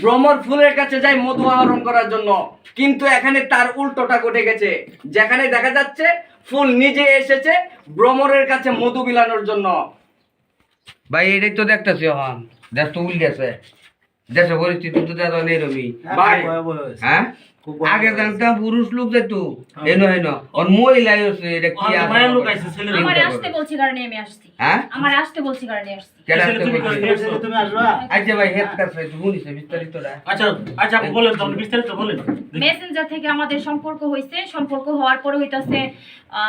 ভ্রমর ফুলের কাছে যায় মধু আহরণ করার জন্য, কিন্তু এখানে তার উল্টোটা ঘটে গেছে। যেখানে দেখা যাচ্ছে ফুল নিজে এসেছে ভ্রমরের কাছে মধু বিলানোর জন্য। ভাই এটাই তো দেখতেছি এখন দেশ তো উল গেছে, দেশের পরিস্থিতি তো দেখো নেই ভাই হ্যাঁ আগে জানতাম পুরুষ লোক যেত হেনো হেনো আর মহিলা হচ্ছে এটা কি মায়ের লোক আইছে ছেলে আমারে আসতে বলছি কারণে আমি আসছি। হ্যাঁ আমারে আসতে বলছি কারণে আসছি। কেডা ছেলে তুমি তুমি আসবা। আচ্ছা ভাই হেড কাছে শুনিছে বিস্তারিতটা। আচ্ছা আচ্ছা বলেন তো আপনি বিস্তারিত বলেন। মেসেঞ্জার থেকে আমাদের সম্পর্ক হইছে, সম্পর্ক হওয়ার পরে হইতাছে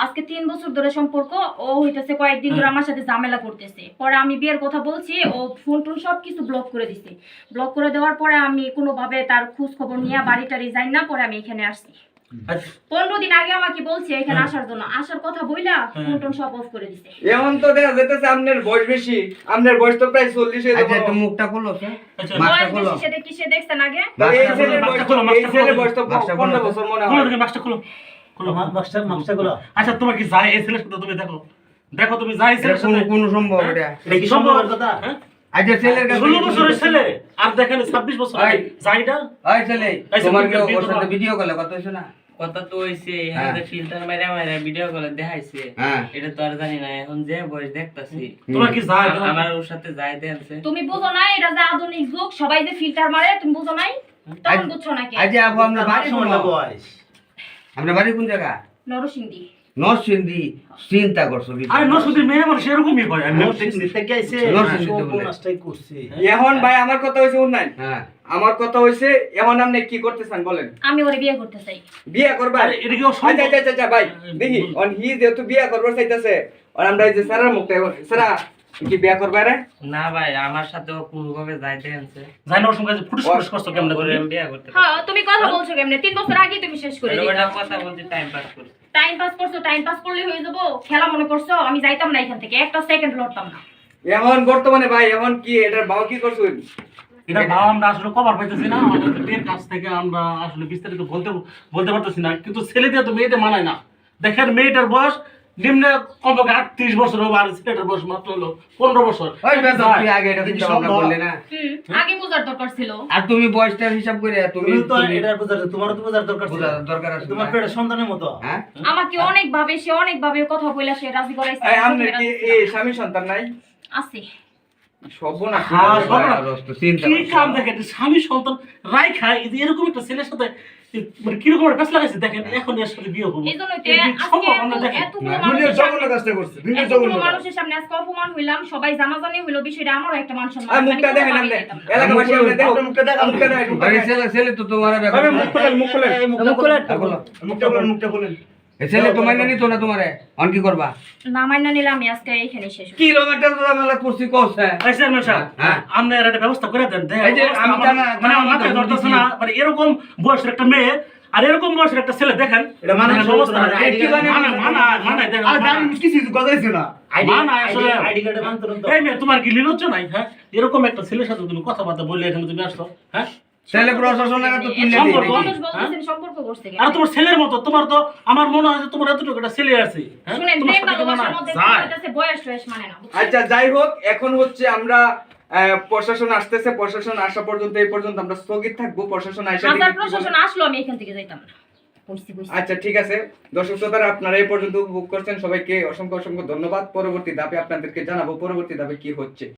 আজকে 3 বছর ধরে সম্পর্ক। ও হইতাছে কয়েকদিন ধরে আমার সাথে ঝামেলা করতেছে। পরে আমি বিয়ের কথা বলছি, ও ফোন টোন সবকিছু ব্লক করে দিছে। ব্লক করে দেওয়ার পরে আমি কোনোভাবে তার খোঁজ খবর নিয়ে বাড়িটা রিজাইন না করে আমি এখানে আসছি। 15 দিন আগে আমাকে বলছে এখানে আসার জন্য, আসার কথা বইলা ফোন টোন সব অফ করে দিছে। এমন তো দেখা যাইতেছে আপনার বয়স বেশি, আপনার বয়স তো প্রায় 40 এর আচ্ছা একটু মুখটা খুলো আচ্ছা মাছটা বয়স খুলো বেশি সেটা কি সে দেখছেন আগে? এই ছেলের বয়স তো 15 বছর মনে খোলো হয়। তুমি মাছটা খোলো। খোলো মাছটা খোলো। আচ্ছা তোমার কি যায় এই ছেলের সাথে তুমি দেখো। দেখো তুমি যায় এই ছেলের সাথে। কোন সম্ভব এটা এটা কি সম্ভবের কথা? হ্যাঁ? আচ্ছা ছেলের কাছে 16 বছরের ছেলে আর দেখেন 26 বছর ভাই। যাইটা। ওই ছেলে এই তোমার কি ছেলে, ওর সাথে ভিডিও কলে কথা হইছে না? কথা তো হইছে, হ্যাঁ। এখানে ফিল্টার মাইরা মাইরা ভিডিও কলে দেখাইছে। হ্যাঁ এটা তো আর জানি না, এখন যে বয়স দেখতাছি তোমার কি যায়? আমার ওর সাথে যাই দেনছে। তুমি বুঝো না এটা যে আধুনিক যুগ, সবাই যে ফিল্টার মারে, তুমি বুঝো নাই? তখন বুঝছো নাকি? আচ্ছা আপু আপনার বাড়ি কোন আপনার বাড়ি কোন জায়গা? নরসিংদী। নরসিংদী। চিন্তা করছো আরে নসুদি মেয়ে মানুষ এরকমই হয়। আমি নরসিংদীতে বলে। এখন ভাই আমার কথা হইছে উন্নয়ন, হ্যাঁ আমার কথা হইছে এখন আপনি কি করতে চান বলেন? আমি ওরে বিয়ে করতে চাই। বিয়ে করবা? আরে এটা কি ও সম্ভব? আচ্ছা আচ্ছা আচ্ছা ভাই দেখি অন হি যেহেতু বিয়ে করবার চাইতেছে, আর আমরা এই যে স্যারের মুখটা স্যারা কি বিয়ে করবা রে? না ভাই, আমার সাথে ও কোনভাবে যাই দেনছে। জানি না ওর সঙ্গে ফুটুস ফুটুস করছো কেমন করে করে। আমি বিয়ে করতে পারি। হ্যাঁ, তুমি কথা বলছো কেমনে? 3 বছর আগে তুমি শেষ করে দিলে। ওটা কথা বলতে টাইম পাস করছি। টাইম পাস করছো, টাইম পাস করলে হয়ে যাবো? খেলা মনে করছো আমি যাইতাম না এখান থেকে, একটা সেকেন্ড লড়তাম না। এখন বর্তমানে ভাই এখন কি এটার বাবা কি করছেন? এটা ভাব আমরা আসলে কভার পাইতেছি না, আমাদের মেয়ের কাছ থেকে আমরা আসলে বিস্তারিত বলতে পারতেছি না, কিন্তু ছেলে দিয়ে তো মেয়েদের মানায় না। দেখেন মেয়েটার বয়স নিম্নে কমপক্ষে 38 বছর হবে, আর ছেলেটার বয়স মাত্র হলো 15 বছর। ওই বেটা তুই আগে এটা চিন্তা ভাবনা করলে না? আগে বোঝার দরকার ছিল। আর তুমি বয়সটার হিসাব করে তুমি তোমারও তো বোঝার দরকার ছিল। বোঝার দরকার আছে তোমার না? পেটে সন্তানের মতো। হ্যাঁ আমাকে অনেক ভাবে কথা বইলা সে রাজি করাইছে। এই আপনার কি এই স্বামী সন্তান নাই? আছে। সর্বনাশ। হ্যাঁ, সর্বনাশ। চিন্তা কি করছো। কাম দেখেন স্বামী সন্তান রাই খায়, এই যে এরকম একটা ছেলের সাথে মানে কিরকম একটা পেছ লাগাইছে দেখেন, এখন এর সাথে বিয়ে হবো। এইজন্যই তো এটা কি আজকে সম্ভব? আমরা দেখেন এতগুলো দুনিয়ার মানুষের জঘন্য সামনে- কাজটা করছে, দুনিয়ার এতগুলো জঘন্য কাজ। মানুষের সামনে আজকে অপমান হইলাম, সবাই জানাজানি হইলো বিষয়টা, আমারও একটা মান সম্মান আর আছে, মুখটা আমি দেখেন কোনোভাবেই আপনি যেতাম না। এলাকাবাসী আপনি দেখো আপনার মুখটা দেখান। মুখটা দেখেন আরে ছেলে তো তোমার আরে মুখ খুলেন মুখ খুলেন এই মুখটা খোলেন। বলো। মুখটা খোলেন, মুখটা খোলেন। এই ছেলে তো মাইনা নিত না তোমারে, অন কি করবা? না মাইনা নিলে আমি আজকে এইখানে শেষ হই। কি রকমের ঝামেলা করছি কইছে? এই চেয়ারম্যান সাহেব, হ্যাঁ। আপনি এর একটা ব্যবস্থা করে দেন। দেখেন, এই যে আমি মানে আমার মাথায় ধরতেছে না, মানে এরকম বয়সের একটা মেয়ে আর এরকম বয়সের একটা ছেলে দেখেন, এটা মানায় দেখেন অবস্থা, না, এই কি মানায় দেখেন, আর দাঁড়িয়ে কিছু গজাইছে না। মানায় আসলে। আইডি কার্ডে মানতো না তো। এই মেয়ে, তোমার কি লীলজ্জ নাই? হ্যাঁ, এরকম একটা ছেলের সাথে তুমি কথাবার্তা বললে এখানে তুমি আসছো। হ্যাঁ, ছেলে প্রশাসনের তো তুলে দিই সম্পর্ক। নাকি? মানুষ বলতেছেন সম্পর্ক করছে আর কেন? তোমার ছেলের মতো, তোমার তো আমার মনে হয় যে তোমার এতটুকু একটা ছেলে আছে। হ্যাঁ, শুনেন, তোমার প্রেম সাথে কি ভালোবাসার মানায়? মধ্যে যায়। হইতাছে বয়স টয়স মানে না, বুঝছেন? আচ্ছা যাই হোক, এখন হচ্ছে আমরা প্রশাসন আসতেছে, প্রশাসন আসা পর্যন্ত এই পর্যন্ত আমরা স্থগিত থাকবো। প্রশাসন আসা হাজার প্রশাসন আসলো আমি এখান থেকে যাইতাম না। বুঝছি। আচ্ছা ঠিক আছে দর্শক শ্রোতারা, আপনারা এই পর্যন্ত উপভোগ করছেন, সবাইকে অসংখ্য অসংখ্য ধন্যবাদ। পরবর্তী ধাপে আপনাদেরকে জানাবো পরবর্তী ধাপে কি হচ্ছে।